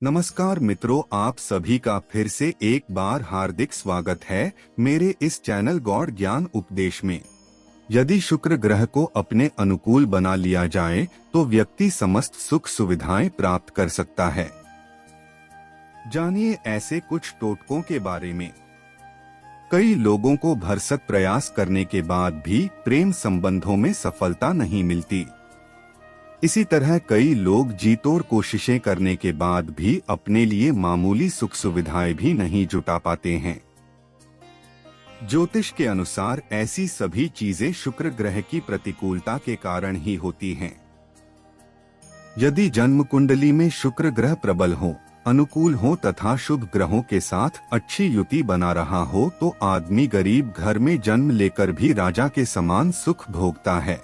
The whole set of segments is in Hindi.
नमस्कार मित्रों, आप सभी का फिर से एक बार हार्दिक स्वागत है मेरे इस चैनल गॉड ज्ञान उपदेश में। यदि शुक्र ग्रह को अपने अनुकूल बना लिया जाए तो व्यक्ति समस्त सुख सुविधाएं प्राप्त कर सकता है। जानिए ऐसे कुछ टोटकों के बारे में। कई लोगों को भरसक प्रयास करने के बाद भी प्रेम संबंधों में सफलता नहीं मिलती। इसी तरह कई लोग जी तोड़ कोशिशें करने के बाद भी अपने लिए मामूली सुख सुविधाएं भी नहीं जुटा पाते हैं। ज्योतिष के अनुसार ऐसी सभी चीजें शुक्र ग्रह की प्रतिकूलता के कारण ही होती हैं। यदि जन्म कुंडली में शुक्र ग्रह प्रबल हो, अनुकूल हो तथा शुभ ग्रहों के साथ अच्छी युति बना रहा हो तो आदमी गरीब घर में जन्म लेकर भी राजा के समान सुख भोगता है।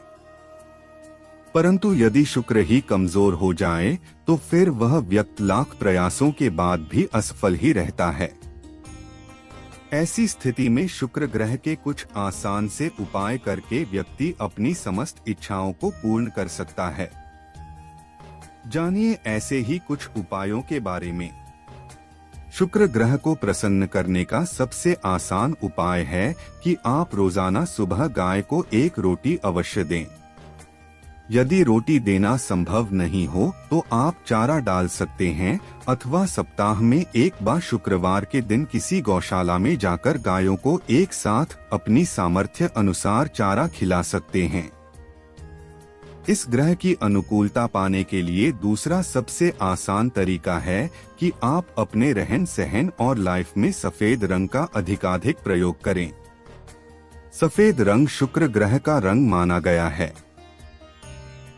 परंतु यदि शुक्र ही कमजोर हो जाए तो फिर वह व्यक्ति लाख प्रयासों के बाद भी असफल ही रहता है। ऐसी स्थिति में शुक्र ग्रह के कुछ आसान से उपाय करके व्यक्ति अपनी समस्त इच्छाओं को पूर्ण कर सकता है। जानिए ऐसे ही कुछ उपायों के बारे में। शुक्र ग्रह को प्रसन्न करने का सबसे आसान उपाय है कि आप रोजाना सुबह गाय को एक रोटी अवश्य दें। यदि रोटी देना संभव नहीं हो तो आप चारा डाल सकते हैं अथवा सप्ताह में एक बार शुक्रवार के दिन किसी गौशाला में जाकर गायों को एक साथ अपनी सामर्थ्य अनुसार चारा खिला सकते हैं। इस ग्रह की अनुकूलता पाने के लिए दूसरा सबसे आसान तरीका है कि आप अपने रहन सहन और लाइफ में सफेद रंग का अधिकाधिक प्रयोग करें। सफेद रंग शुक्र ग्रह का रंग माना गया है।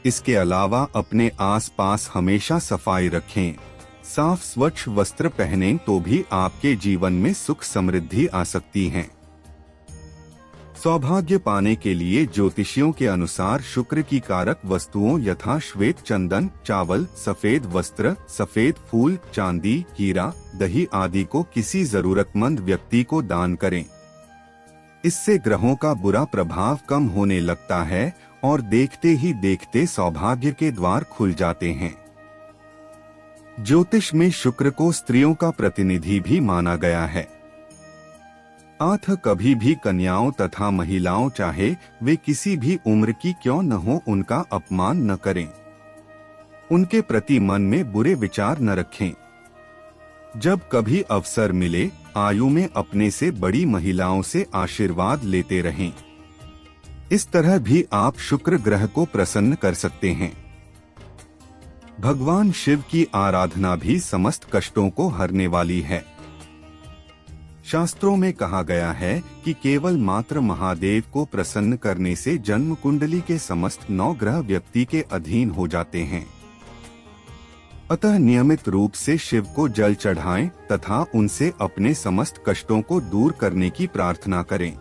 इसके अलावा अपने आसपास हमेशा सफाई रखें। साफ स्वच्छ वस्त्र पहनें तो भी आपके जीवन में सुख समृद्धि आ सकती है। सौभाग्य पाने के लिए ज्योतिषियों के अनुसार शुक्र की कारक वस्तुओं यथा श्वेत चंदन, चावल, सफेद वस्त्र, सफेद फूल, चांदी, हीरा, दही आदि को किसी जरूरतमंद व्यक्ति को दान करें। इससे ग्रहों का बुरा प्रभाव कम होने लगता है और देखते ही देखते सौभाग्य के द्वार खुल जाते हैं। ज्योतिष में शुक्र को स्त्रियों का प्रतिनिधि भी माना गया है। अतः कभी भी कन्याओं तथा महिलाओं चाहे वे किसी भी उम्र की क्यों न हो उनका अपमान न करें। उनके प्रति मन में बुरे विचार न रखें। जब कभी अवसर मिले आयु में अपने से बड़ी महिलाओं से आशीर्वाद लेते रहें। इस तरह भी आप शुक्र ग्रह को प्रसन्न कर सकते हैं। भगवान शिव की आराधना भी समस्त कष्टों को हरने वाली है। शास्त्रों में कहा गया है कि केवल मात्र महादेव को प्रसन्न करने से जन्म कुंडली के समस्त 9 ग्रह व्यक्ति के अधीन हो जाते हैं। अतः नियमित रूप से शिव को जल चढ़ाएं तथा उनसे अपने समस्त कष्टों को दूर करने की प्रार्थना करें।